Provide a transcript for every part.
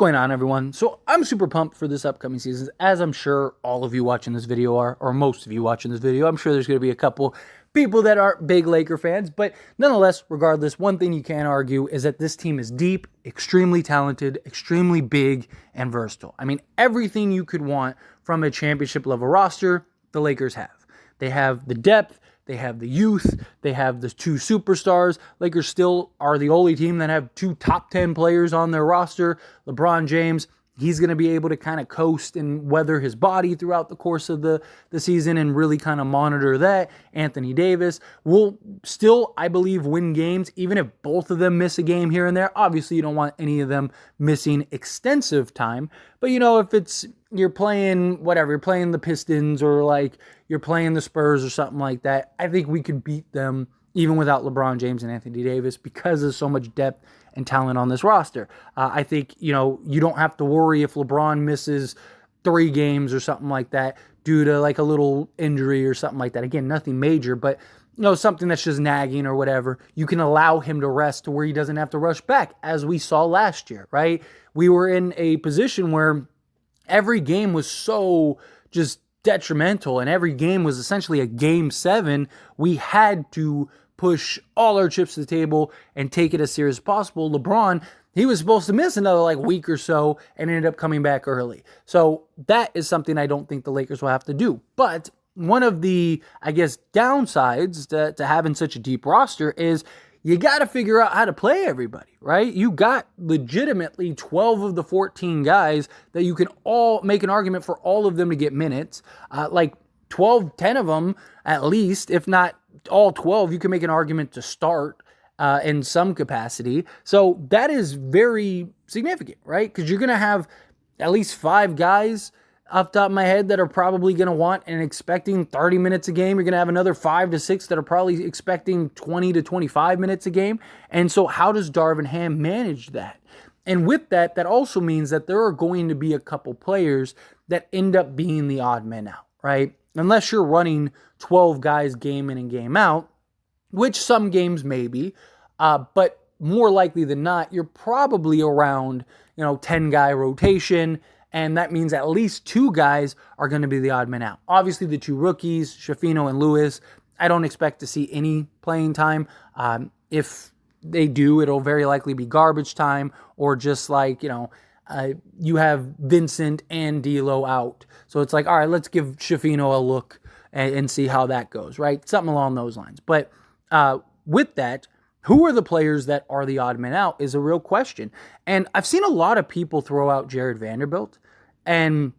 going on, everyone? So I'm super pumped for this upcoming season, as I'm sure all of you watching this video are, or most of you watching this video. I'm sure there's going to be a couple people that aren't big Laker fans, but nonetheless, regardless, one thing you can't argue is that this team is deep, extremely talented, extremely big, and versatile. I mean, everything you could want from a championship level roster, the Lakers have. They have the depth, they have the youth, they have the two superstars. Lakers still are the only team that have two top 10 players on their roster. LeBron James, he's going to be able to kind of coast and weather his body throughout the course of the season and really kind of monitor that. Anthony Davis will still, I believe, win games, even if both of them miss a game here and there. Obviously, you don't want any of them missing extensive time. But, you know, if it's you're playing whatever, you're playing the Pistons or like you're playing the Spurs or something like that, I think we could beat them even without LeBron James and Anthony Davis because there's so much depth and talent on this roster. I think, you know, you don't have to worry if LeBron misses 3 games or something like that due to like a little injury or something like that. Again, nothing major, but you know, something that's just nagging or whatever. You can allow him to rest to where he doesn't have to rush back, as we saw last year, right? We were in a position where every game was so just detrimental and every game was essentially a game 7. We had to push all our chips to the table and take it as serious as possible. LeBron, he was supposed to miss another like week or so and ended up coming back early. So that is something I don't think the Lakers will have to do. But one of the, I guess, downsides to having such a deep roster is you got to figure out how to play everybody, right? You got legitimately 12 of the 14 guys that you can all make an argument for all of them to get minutes. Like 12, 10 of them at least, if not all 12, you can make an argument to start in some capacity. So that is very significant, right? Because you're going to have at least 5 guys off the top of my head that are probably going to want and expecting 30 minutes a game. You're going to have another 5 to 6 that are probably expecting 20 to 25 minutes a game. And so how does Darvin Ham manage that? And with that, that also means that there are going to be a couple players that end up being the odd man out, right? Unless you're running 12 guys game in and game out, which some games may be, but more likely than not, you're probably around, 10-guy rotation, and that means at least 2 guys are going to be the odd man out. Obviously, the 2 rookies, Schifino and Lewis, I don't expect to see any playing time. If they do, it'll very likely be garbage time or just like, you have Vincent and D'Lo out. So it's like, all right, let's give Schifino a look and see how that goes, right? Something along those lines. But with that, who are the players that are the odd man out is a real question. And I've seen a lot of people throw out Jarred Vanderbilt. And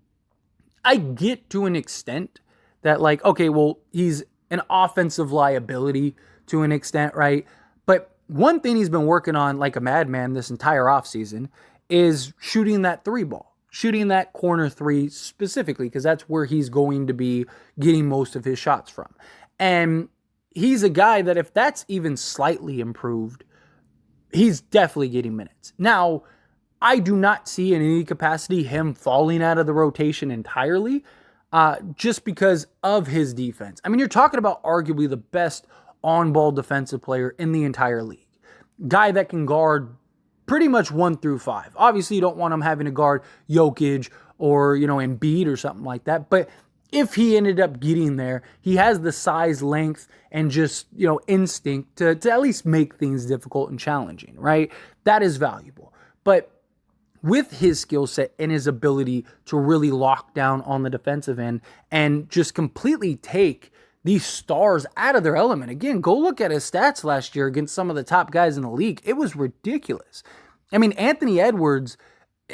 I get to an extent that like, okay, well, he's an offensive liability to an extent, right? But one thing he's been working on like a madman this entire offseason is shooting that 3 ball, shooting that corner 3 specifically, because that's where he's going to be getting most of his shots from. And he's a guy that if that's even slightly improved, he's definitely getting minutes. Now, I do not see in any capacity him falling out of the rotation entirely just because of his defense. I mean, you're talking about arguably the best on-ball defensive player in the entire league. Guy that can guard pretty much 1 through 5. Obviously, you don't want him having to guard Jokic or, Embiid or something like that. But if he ended up getting there, he has the size, length, and just, instinct to at least make things difficult and challenging, right? That is valuable. But with his skill set and his ability to really lock down on the defensive end and just completely take these stars out of their element. Again, go look at his stats last year against some of the top guys in the league. It was ridiculous. I mean, Anthony Edwards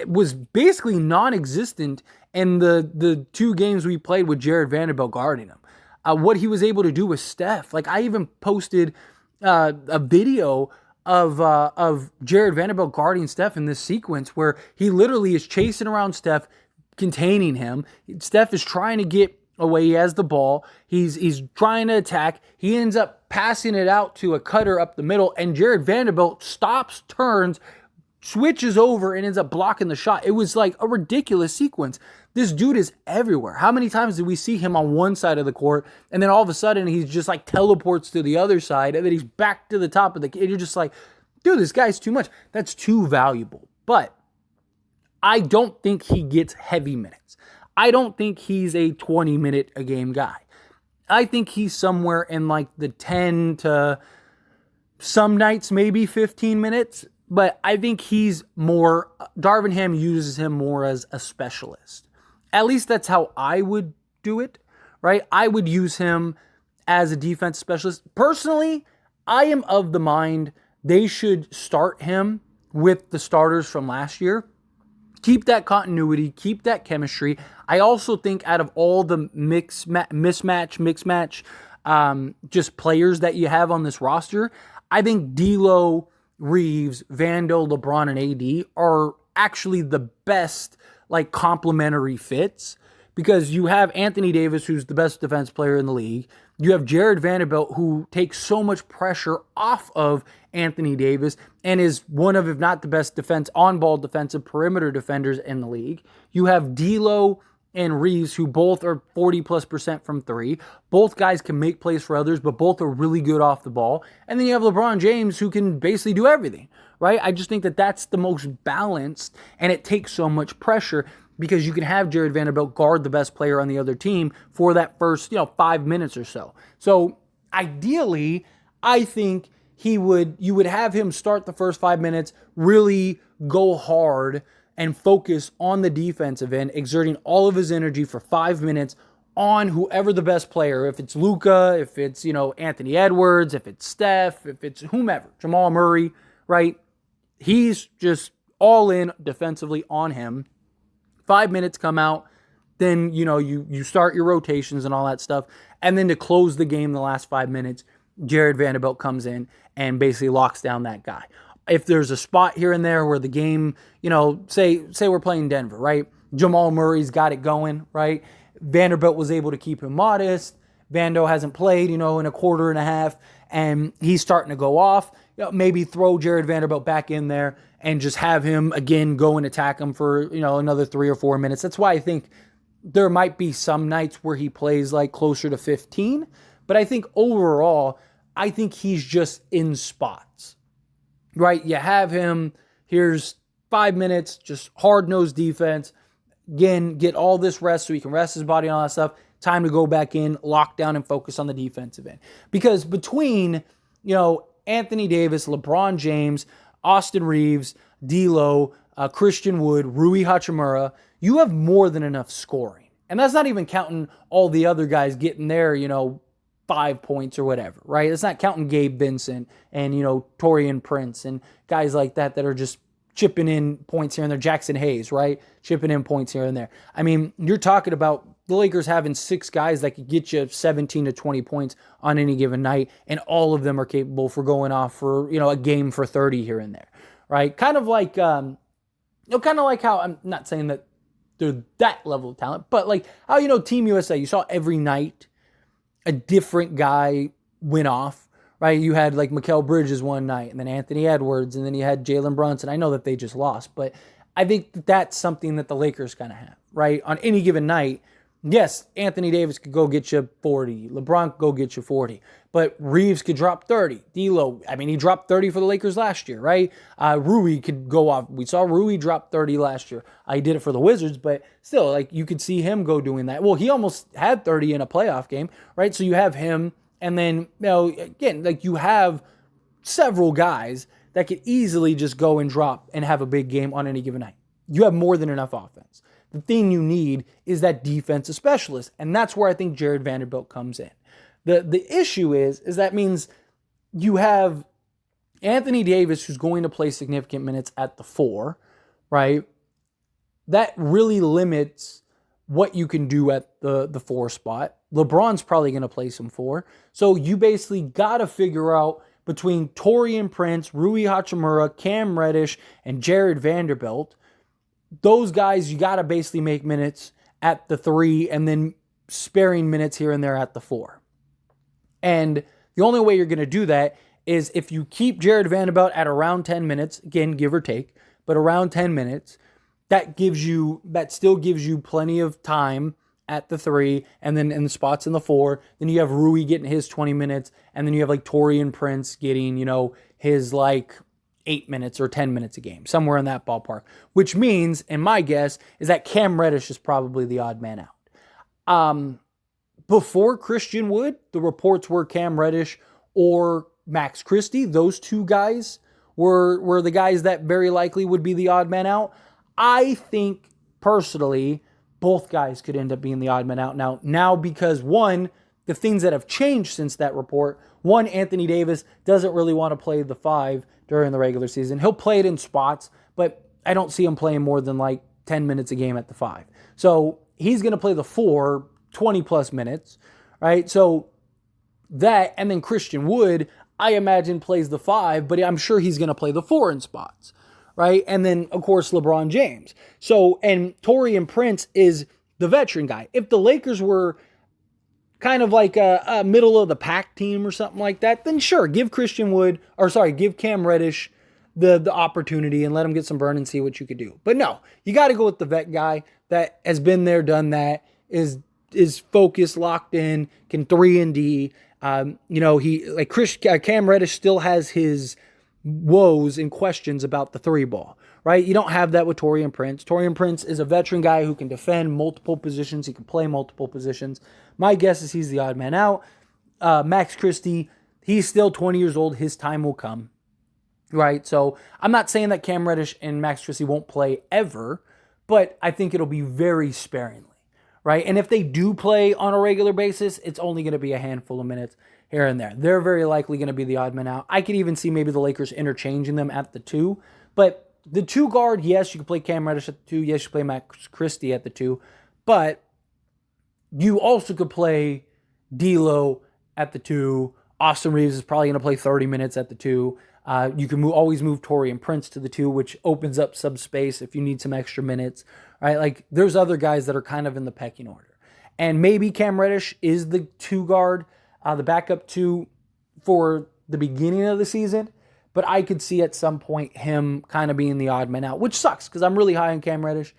was basically non-existent in the 2 games we played with Jarred Vanderbilt guarding him. What he was able to do with Steph. Like, I even posted a video of Jarred Vanderbilt guarding Steph in this sequence where he literally is chasing around Steph, containing him. Steph is trying to get away. He has the ball. He's trying to attack. He ends up passing it out to a cutter up the middle, and Jarred Vanderbilt stops, turns, switches over, and ends up blocking the shot. It was like a ridiculous sequence. This dude is everywhere. How many times did we see him on one side of the court, and then all of a sudden he's just like teleports to the other side, and then he's back to the top of the... And you're just like, dude, this guy's too much. That's too valuable. But I don't think he gets heavy minutes. I don't think he's a 20-minute a game guy. I think he's somewhere in like the 10 to some nights maybe 15 minutes, but I think he's more, Darvin Ham uses him more as a specialist. At least that's how I would do it, right? I would use him as a defense specialist. Personally, I am of the mind they should start him with the starters from last year. Keep that continuity, keep that chemistry. I also think out of all the mismatch, just players that you have on this roster, I think D'Lo, Reeves, Vando, LeBron, and AD are actually the best like complementary fits, because you have Anthony Davis, who's the best defense player in the league. You have Jarred Vanderbilt, who takes so much pressure off of Anthony Davis and is one of, if not the best on-ball defensive perimeter defenders in the league. You have D'Lo and Reeves, who both are 40+% from three. Both guys can make plays for others, but both are really good off the ball. And then you have LeBron James, who can basically do everything, right? I just think that that's the most balanced, and it takes so much pressure because you can have Jarred Vanderbilt guard the best player on the other team for that first, 5 minutes or so. So ideally, I think you would have him start the first 5 minutes, really go hard and focus on the defensive end, exerting all of his energy for 5 minutes on whoever the best player, if it's Luka, if it's, Anthony Edwards, if it's Steph, if it's whomever, Jamal Murray, right? He's just all in defensively on him. 5 minutes come out, then, you start your rotations and all that stuff. And then to close the game, the last 5 minutes, Jarred Vanderbilt comes in and basically locks down that guy. If there's a spot here and there where the game, say we're playing Denver, right? Jamal Murray's got it going, right? Vanderbilt was able to keep him modest. Vando hasn't played, in a quarter and a half, and he's starting to go off. Maybe throw Jarred Vanderbilt back in there and just have him, again, go and attack him for, another 3 or 4 minutes. That's why I think there might be some nights where he plays like closer to 15. But I think overall, I think he's just in spots, right? You have him, here's 5 minutes, just hard-nosed defense. Again, get all this rest so he can rest his body and all that stuff. Time to go back in, lock down, and focus on the defensive end. Because between, Anthony Davis, LeBron James, Austin Reeves, D'Lo, Christian Wood, Rui Hachimura, you have more than enough scoring. And that's not even counting all the other guys getting their, 5 points or whatever, right? It's not counting Gabe Vincent and, Taurean Prince and guys like that are just chipping in points here and there. Jackson Hayes, right? Chipping in points here and there. I mean, you're talking about the Lakers having 6 guys that could get you 17 to 20 points on any given night, and all of them are capable for going off for, a game for 30 here and there, right? Kind of like how, I'm not saying that they're that level of talent, but like how, Team USA, you saw every night a different guy went off, right? You had like Mikal Bridges one night, and then Anthony Edwards, and then you had Jalen Brunson. I know that they just lost, but I think that's something that the Lakers kind of have, right? On any given night, yes, Anthony Davis could go get you 40. LeBron could go get you 40. But Reeves could drop 30. D'Lo, he dropped 30 for the Lakers last year, right? Rui could go off. We saw Rui drop 30 last year. He did it for the Wizards, but still, like, you could see him go doing that. Well, he almost had 30 in a playoff game, right? So you have him, and then, again, like, you have several guys that could easily just go and drop and have a big game on any given night. You have more than enough offense. The thing you need is that defensive specialist, and that's where I think Jarred Vanderbilt comes in. The issue is that means you have Anthony Davis, who's going to play significant minutes at the 4, right? That really limits what you can do at the 4 spot. LeBron's probably going to play some 4. So you basically got to figure out between Taurean Prince, Rui Hachimura, Cam Reddish, and Jarred Vanderbilt, those guys, you got to basically make minutes at the 3 and then sparing minutes here and there at the 4. And the only way you're going to do that is if you keep Jarred Vanderbilt at around 10 minutes, again, give or take, but around 10 minutes, that still gives you plenty of time at the 3 and then in the spots in the 4. Then you have Rui getting his 20 minutes, and then you have like Taurean Prince getting, his like 8 minutes or 10 minutes a game, somewhere in that ballpark, which means, and my guess, is that Cam Reddish is probably the odd man out. Before Christian Wood, the reports were Cam Reddish or Max Christie. Those two guys were the guys that very likely would be the odd man out. I think, personally, both guys could end up being the odd man out now because, one, the things that have changed since that report. One, Anthony Davis doesn't really want to play the 5 during the regular season. He'll play it in spots, but I don't see him playing more than like 10 minutes a game at the 5. So he's going to play the 4, 20 plus minutes, right? So that, and then Christian Wood, I imagine, plays the 5, but I'm sure he's going to play the 4 in spots, right? And then, of course, LeBron James. So, and Taurean Prince is the veteran guy. If the Lakers were kind of like a middle of the pack team or something like that, then sure, give give Cam Reddish the opportunity and let him get some burn and see what you could do. But no, you got to go with the vet guy that has been there, done that, is focused, locked in, can 3 and D. Cam Reddish still has his woes and questions about the 3 ball, right? You don't have that with Taurean Prince. Taurean Prince is a veteran guy who can defend multiple positions. He can play multiple positions. My guess is he's the odd man out. Max Christie, he's still 20 years old. His time will come, right? So I'm not saying that Cam Reddish and Max Christie won't play ever, but I think it'll be very sparingly, right? And if they do play on a regular basis, it's only going to be a handful of minutes here and there. They're very likely going to be the odd man out. I could even see maybe the Lakers interchanging them at the 2, but the 2 guard, yes, you can play Cam Reddish at the 2. Yes, you play Max Christie at the 2, but you also could play D'Lo at the 2. Austin Reeves is probably going to play 30 minutes at the 2. You can always move Taurean Prince to the 2, which opens up some space if you need some extra minutes, right? Like, there's other guys that are kind of in the pecking order. And maybe Cam Reddish is the 2 guard, the backup 2 for the beginning of the season. But I could see at some point him kind of being the odd man out, which sucks because I'm really high on Cam Reddish.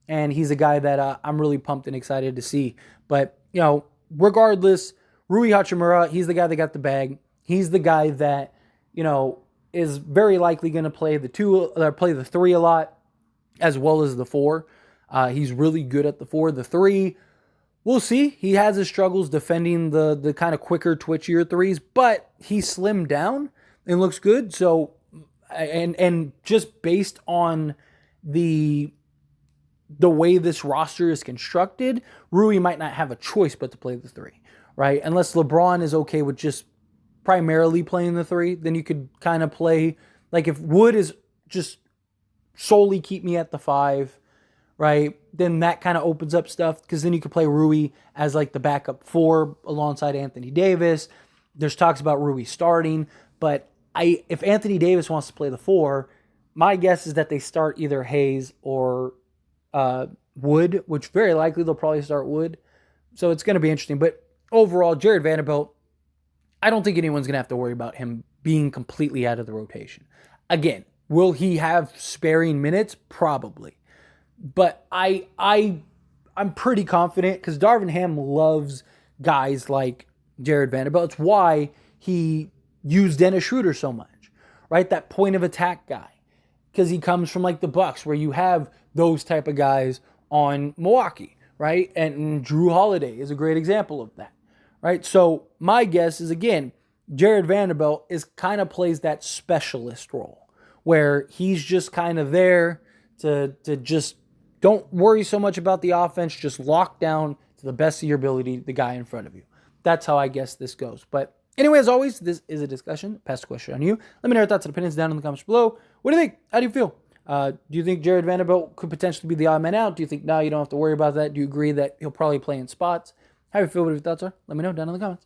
And he's a guy that I'm really pumped and excited to see. But, regardless, Rui Hachimura, he's the guy that got the bag. He's the guy that, is very likely going to play the 3 a lot, as well as the 4. He's really good at the 4. The 3, we'll see. He has his struggles defending the kind of quicker, twitchier 3s, but he slimmed down and looks good. So, and just based on the way this roster is constructed, Rui might not have a choice but to play the 3, right? Unless LeBron is okay with just primarily playing the 3, then you could kind of play, like if Wood is just solely keep me at the 5, right? Then that kind of opens up stuff because then you could play Rui as like the backup 4 alongside Anthony Davis. There's talks about Rui starting, but if Anthony Davis wants to play the 4, my guess is that they start either Hayes or Wood, which very likely they'll probably start Wood. So it's going to be interesting. But overall, Jarred Vanderbilt, I don't think anyone's going to have to worry about him being completely out of the rotation. Again, will he have sparing minutes? Probably. But I'm pretty confident because Darvin Ham loves guys like Jarred Vanderbilt. It's why he used Dennis Schroeder so much, right? That point of attack guy. Because he comes from like the Bucks where you have those type of guys on Milwaukee, right? And Drew Holiday is a great example of that, right? So my guess is, again, Jarred Vanderbilt kind of plays that specialist role where he's just kind of there to just don't worry so much about the offense, just lock down to the best of your ability the guy in front of you. That's how I guess this goes. But anyway, as always, this is a discussion. Pass the question on you. Let me know your thoughts and opinions down in the comments below. What do you think? How do you feel? Do you think Jarred Vanderbilt could potentially be the odd man out? Do you think, no, you don't have to worry about that? Do you agree that he'll probably play in spots? How do you feel? What your thoughts are? Let me know down in the comments.